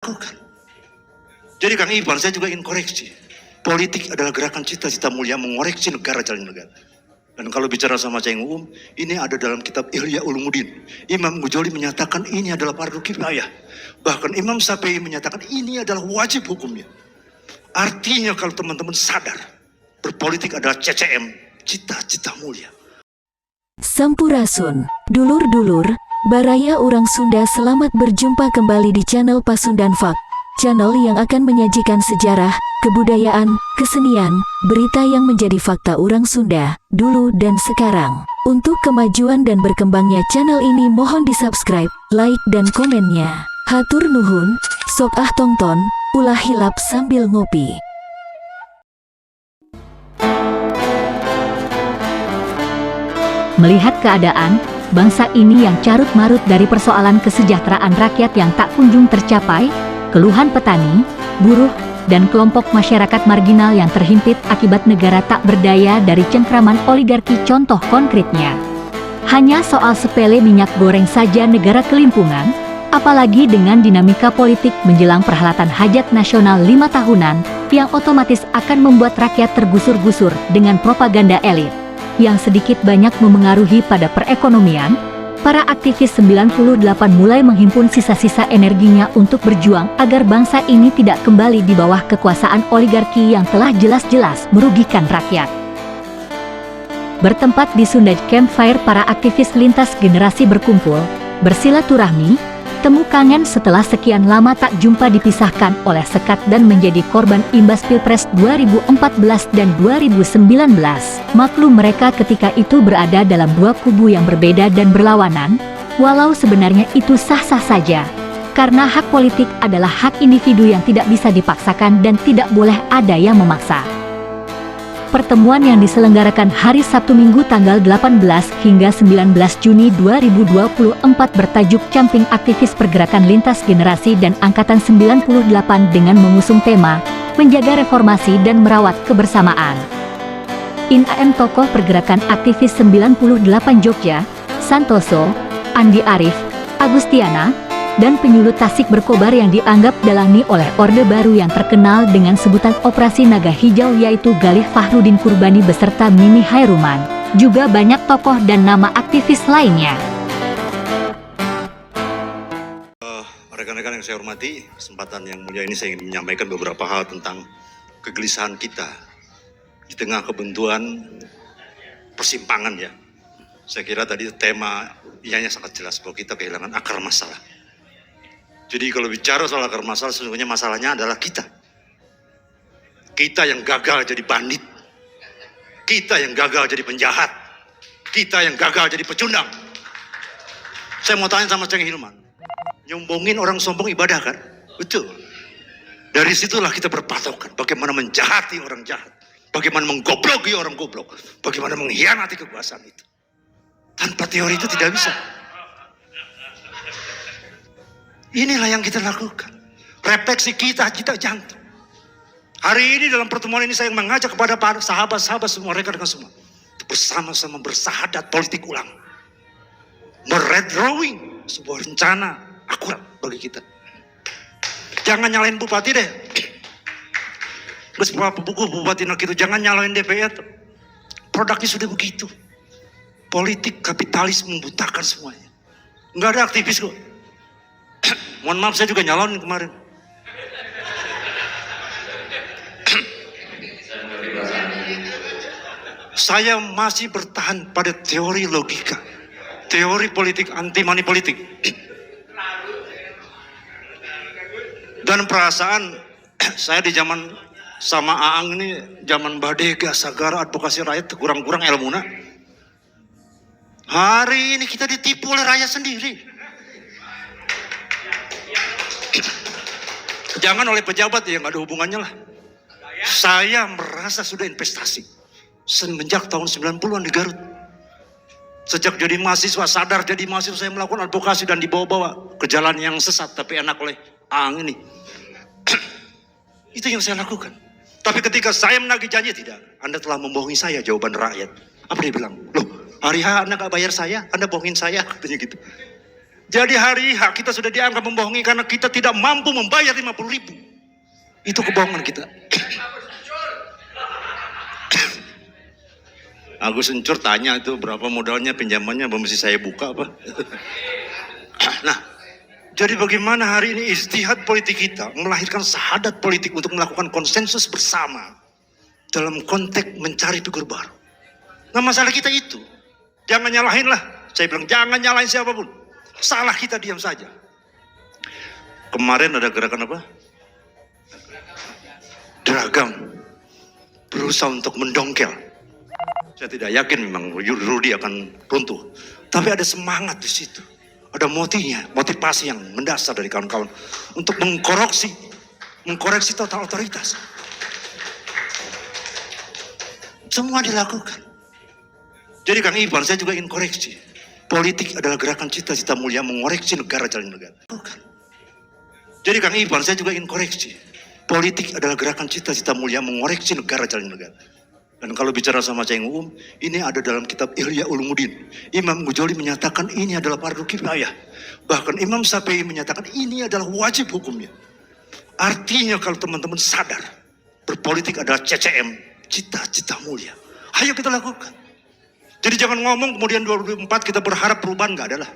lakukan. Jadi Kang Ivan, saya juga ingin koreksi. Politik adalah gerakan cita-cita mulia mengoreksi negara, jalan negara. Dan kalau bicara sama Ceng Uum, ini ada dalam kitab Ihya Ulumuddin. Imam Ghazali menyatakan ini adalah fardu kifayah. Bahkan Imam Syafi'i menyatakan ini adalah wajib hukumnya. Artinya kalau teman-teman sadar, berpolitik adalah CCM, cita-cita mulia. Sampurasun, dulur-dulur, baraya orang Sunda, selamat berjumpa kembali di channel Pasundan Fact. Channel yang akan menyajikan sejarah, kebudayaan, kesenian, berita yang menjadi fakta orang Sunda, dulu dan sekarang. Untuk kemajuan dan berkembangnya channel ini mohon di-subscribe, like dan komennya. Hatur nuhun, sok ah tongton, ulah hilap sambil ngopi. Melihat keadaan, bangsa ini yang carut-marut dari persoalan kesejahteraan rakyat yang tak kunjung tercapai, keluhan petani, buruh, dan kelompok masyarakat marginal yang terhimpit akibat negara tak berdaya dari cengkraman oligarki, contoh konkretnya. Hanya soal sepele minyak goreng saja negara kelimpungan, apalagi dengan dinamika politik menjelang perhelatan hajat nasional 5 tahunan, yang otomatis akan membuat rakyat tergusur-gusur dengan propaganda elit yang sedikit banyak memengaruhi pada perekonomian. Para aktivis 98 mulai menghimpun sisa-sisa energinya untuk berjuang agar bangsa ini tidak kembali di bawah kekuasaan oligarki yang telah jelas-jelas merugikan rakyat. Bertempat di Sunda Campfire, para aktivis lintas generasi berkumpul, bersilaturahmi, temu kangen setelah sekian lama tak jumpa, dipisahkan oleh sekat dan menjadi korban imbas Pilpres 2014 dan 2019. Maklum mereka ketika itu berada dalam dua kubu yang berbeda dan berlawanan, walau sebenarnya itu sah-sah saja. Karena hak politik adalah hak individu yang tidak bisa dipaksakan dan tidak boleh ada yang memaksa. Pertemuan yang diselenggarakan hari Sabtu Minggu tanggal 18 hingga 19 Juni 2024 bertajuk Camping Aktivis Pergerakan Lintas Generasi dan Angkatan 98 dengan mengusung tema Menjaga Reformasi dan Merawat Kebersamaan. INAM tokoh pergerakan aktivis 98 Jogja, Santoso, Andi Arief, Agustiana, dan penyulut Tasik berkobar yang dianggap dalangi oleh Orde Baru yang terkenal dengan sebutan Operasi Naga Hijau, yaitu Galih Fahrudin Kurbani beserta Mimi Hairuman. Juga banyak tokoh dan nama aktivis lainnya. Rekan-rekan yang saya hormati, kesempatan yang mulia ini saya ingin menyampaikan beberapa hal tentang kegelisahan kita di tengah kebuntuan persimpangan ya. Saya kira tadi tema ianya sangat jelas bahwa kita kehilangan akar masalah. Jadi kalau bicara soal akar masalah, sesungguhnya masalahnya adalah kita. Kita yang gagal jadi bandit. Kita yang gagal jadi penjahat. Kita yang gagal jadi pecundang. Saya mau tanya sama Ceng Hilman. Nyombongin orang sombong ibadah kan? Betul. Dari situlah kita berpatokan. Bagaimana menjahati orang jahat. Bagaimana menggobloki orang goblok. Bagaimana mengkhianati kekuasaan itu. Tanpa teori itu tidak bisa. Inilah yang kita lakukan. Refleksi kita jantung. Hari ini dalam pertemuan ini saya mengajak kepada para sahabat-sahabat semua, rekan-rekan semua, bersama-sama bersahadat politik ulang. Meredrawing sebuah rencana akurat bagi kita. Jangan nyalain bupati deh. Terus buku bupati nak itu jangan nyalain DPR. Produknya sudah begitu. Politik kapitalis membutakan semuanya. Enggak ada aktivis kok. Mohon maaf, saya juga nyalon kemarin. Saya masih bertahan pada teori logika, teori politik, anti money politik. Dan perasaan saya di zaman sama Aang ini, zaman Badega, Sagara, advokasi rakyat, kurang-kurang ilmunya. Hari ini kita ditipu oleh rakyat sendiri. Jangan oleh pejabat yang gak ada hubungannya lah. Saya merasa sudah investasi semenjak tahun 90-an di Garut. Sejak jadi mahasiswa, sadar jadi mahasiswa, saya melakukan advokasi dan dibawa-bawa ke jalan yang sesat tapi enak oleh Aang ini. Itu yang saya lakukan. Tapi ketika saya menagih janji, tidak, Anda telah membohongi saya, jawaban rakyat. Apa dia bilang? Loh, hari Anda gak bayar saya, Anda bohongin saya, katanya gitu. Jadi hari H kita sudah dianggap membohongi karena kita tidak mampu membayar 50.000. Itu kebohongan kita. Agus Encur tanya itu berapa modalnya, pinjamannya, mesti saya buka apa? Nah, jadi bagaimana hari ini ijtihad politik kita melahirkan sahadat politik untuk melakukan konsensus bersama dalam konteks mencari figur baru. Nah, masalah kita itu, jangan nyalahin lah. Saya bilang jangan nyalahin siapapun. Salah kita diam saja. Kemarin ada gerakan apa? Deragam berusaha untuk mendongkel. Saya tidak yakin memang Rudy akan runtuh. Tapi ada semangat di situ. Ada motivasi yang mendasar dari kawan-kawan untuk mengkoreksi total otoritas. Semua dilakukan. Jadi Kang Ivan, saya juga ingin koreksi. Politik adalah gerakan cita-cita mulia mengoreksi negara jalan negara. Bukan. Jadi Kang Ivan, saya juga ingin koreksi. Politik adalah gerakan cita-cita mulia mengoreksi negara jalan negara. Dan kalau bicara sama Ceng Uum, ini ada dalam kitab Ihya Ulumuddin. Imam Ghazali menyatakan ini adalah fardu kifayah. Bahkan Imam Syafi'i menyatakan ini adalah wajib hukumnya. Artinya kalau teman-teman sadar, berpolitik adalah CCM, cita-cita mulia. Ayo kita lakukan. Jadi jangan ngomong kemudian 2024 kita berharap perubahan, nggak ada lah.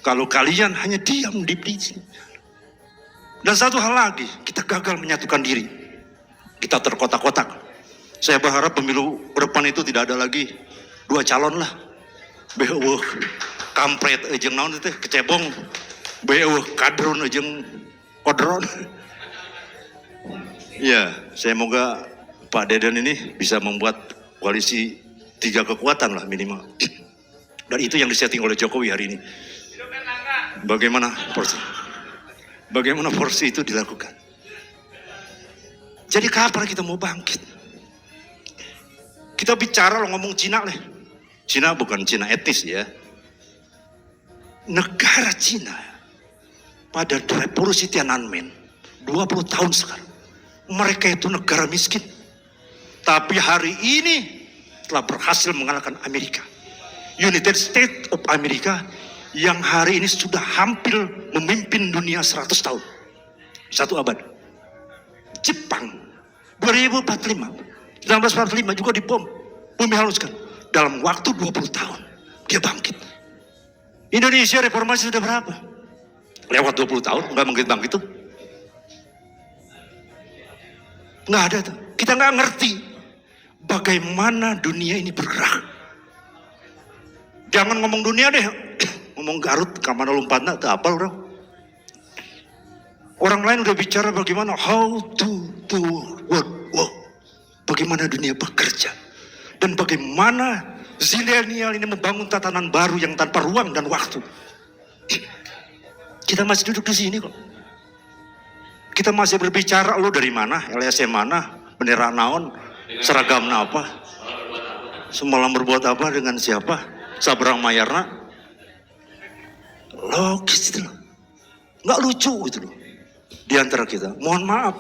Kalau kalian hanya diam di sini. Dan satu hal lagi, kita gagal menyatukan diri. Kita terkotak-kotak. Saya berharap pemilu ke depan itu tidak ada lagi 2 calon lah. Beuh kampret ejeng naon teh kecebong. Beuh kadrun ejeng kodron. Ya, saya moga Pak Deden ini bisa membuat koalisi 3 kekuatan lah minimal. Dan itu yang disetting oleh Jokowi hari ini. Bagaimana porsi itu dilakukan. Jadi kapan kita mau bangkit? Kita bicara lo ngomong Cina lah. Cina bukan Cina etnis ya. Negara Cina pada revolusi Tiananmen 20 tahun sekarang. Mereka itu negara miskin. Tapi hari ini telah berhasil mengalahkan Amerika. United States of America yang hari ini sudah hampir memimpin dunia 100 tahun. 1 abad. Jepang 1945 juga dibom. Bumi haluskan. Dalam waktu 20 tahun dia bangkit. Indonesia reformasi sudah berapa? Lewat 20 tahun nggak bangkit tuh. Nggak ada tuh. Kita nggak ngerti bagaimana dunia ini bergerak. Jangan ngomong dunia deh. Ngomong Garut, kamana lompatna, itu apa orang? Orang lain udah bicara bagaimana how to work. Bagaimana dunia bekerja. Dan bagaimana zilenial ini membangun tatanan baru yang tanpa ruang dan waktu. Kita masih duduk di sini kok. Kita masih berbicara, lo dari mana, LSM mana, bendera naon, seragam apa, semalam berbuat apa, dengan siapa, sabrang mayarna. Logis itu loh. Nggak lucu gitu loh. Di antara kita, mohon maaf.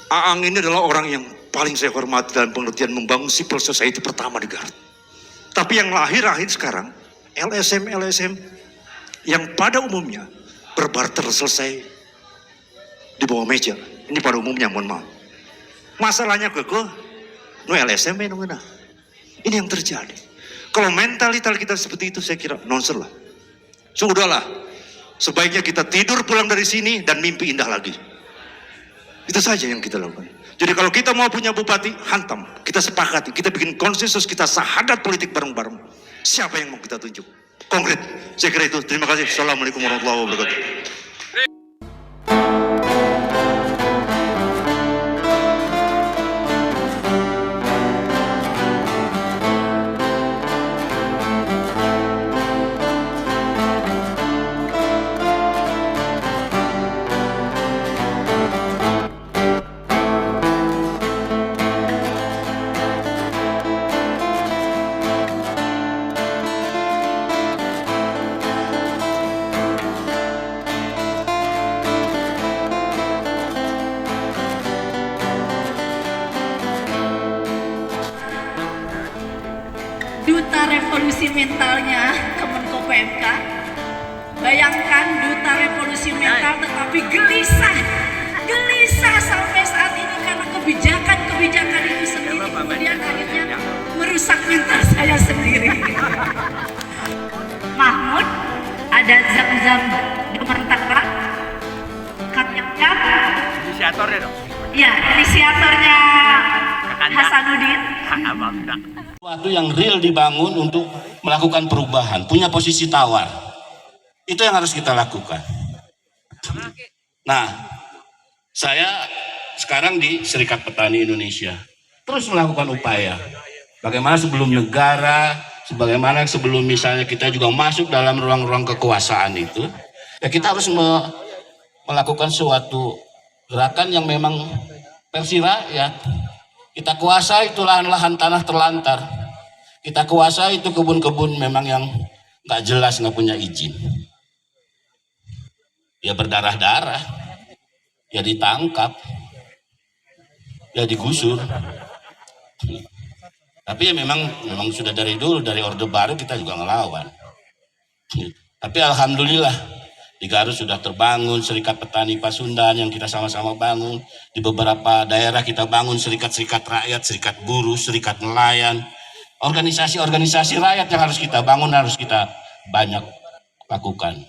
Aang ini adalah orang yang paling saya hormati dalam pengertian membangun civil society pertama di Garut. Tapi yang lahir sekarang, LSM yang pada umumnya berbarter selesai di bawah meja. Ini pada umumnya, mohon maaf. Masalahnya no LSM ini yang terjadi. Kalau mentalitas kita seperti itu, saya kira nonsen lah. Sudahlah, sebaiknya kita tidur pulang dari sini dan mimpi indah lagi. Itu saja yang kita lakukan. Jadi kalau kita mau punya bupati, hantam. Kita sepakati, kita bikin konsensus, kita sahadat politik bareng-bareng. Siapa yang mau kita tunjuk? Konkret. Saya kira itu. Terima kasih. Assalamualaikum warahmatullahi wabarakatuh. Duta Revolusi Mentalnya Kemenko PMK Bayangkan duta revolusi mental tetapi gelisah sampai saat ini karena kebijakan itu sendiri, kemudian akhirnya merusak mental saya sendiri. Mahmud, ada Zam-Zam Demantara, Kang Yangkat, Inisiatornya dong. ya inisiatornya Hasanuddin. Sesuatu yang real dibangun untuk melakukan perubahan, punya posisi tawar. Itu yang harus kita lakukan. Nah, saya sekarang di Serikat Petani Indonesia terus melakukan upaya. Bagaimana sebelum negara, sebagaimana sebelum misalnya kita juga masuk dalam ruang-ruang kekuasaan itu, ya kita harus melakukan suatu gerakan yang memang versi rakyat. Kita kuasai itu lahan-lahan tanah terlantar. Kita kuasai itu kebun-kebun memang yang nggak jelas, nggak punya izin. Ya berdarah-darah, ya ditangkap, ya digusur. Tapi ya memang sudah dari dulu, dari Orde Baru kita juga ngelawan. Tapi alhamdulillah di Garut sudah terbangun Serikat Petani Pasundan yang kita sama-sama bangun. Di beberapa daerah kita bangun serikat-serikat rakyat, serikat buruh, serikat nelayan. Organisasi-organisasi rakyat yang harus kita bangun, harus kita banyak lakukan.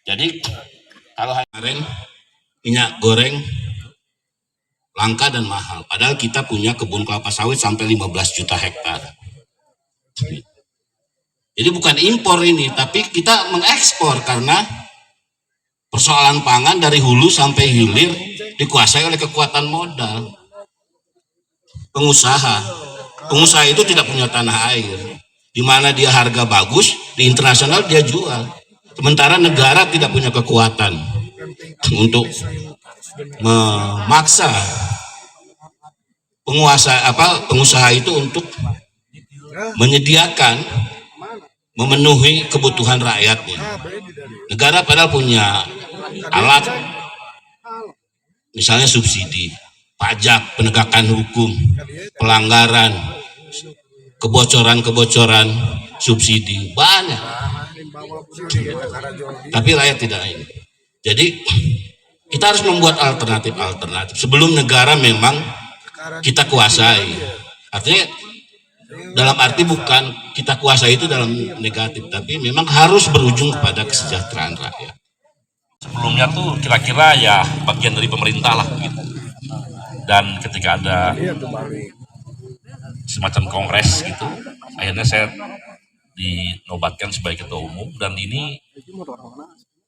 Jadi kalau kemarin minyak goreng langka dan mahal, padahal kita punya kebun kelapa sawit sampai 15 juta hektar. Jadi bukan impor ini, tapi kita mengekspor karena persoalan pangan dari hulu sampai hilir dikuasai oleh kekuatan modal. Pengusaha itu tidak punya tanah air, di mana dia harga bagus, di internasional dia jual. Sementara negara tidak punya kekuatan untuk memaksa pengusaha itu untuk menyediakan, memenuhi kebutuhan rakyatnya. Negara padahal punya alat, misalnya subsidi, pajak, penegakan hukum, pelanggaran, kebocoran subsidi, banyak. Tapi rakyat tidak ini. Jadi kita harus membuat alternatif sebelum negara memang kita kuasai. Artinya dalam arti bukan kita kuasai itu dalam negatif, tapi memang harus berujung kepada kesejahteraan rakyat. Sebelumnya tuh kira-kira ya bagian dari pemerintah lah gitu. Dan ketika ada semacam kongres gitu, akhirnya saya dinobatkan sebagai ketua umum, dan ini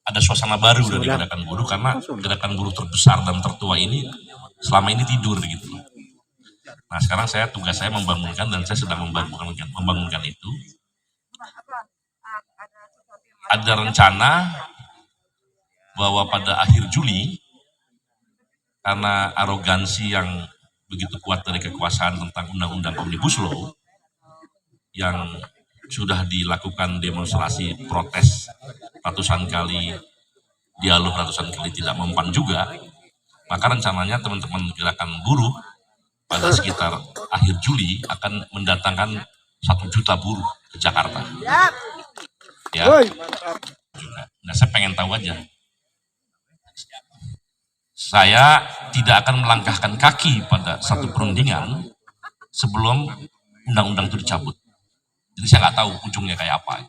ada suasana baru dari gerakan buruh karena gerakan buruh terbesar dan tertua ini selama ini tidur gitu. Nah sekarang tugas saya membangunkan, dan saya sedang membangunkan itu. Ada rencana bahwa pada akhir Juli, karena arogansi yang begitu kuat dari kekuasaan tentang undang-undang Omnibus Law yang sudah dilakukan demonstrasi protes ratusan kali, dialog ratusan kali tidak mempan juga, maka rencananya teman-teman gerakan buruh pada sekitar akhir Juli akan mendatangkan 1 juta buruh ke Jakarta. Ya. Nah, saya pengen tahu aja. Saya tidak akan melangkahkan kaki pada satu perundingan sebelum undang-undang itu dicabut. Jadi saya nggak tahu ujungnya kayak apa.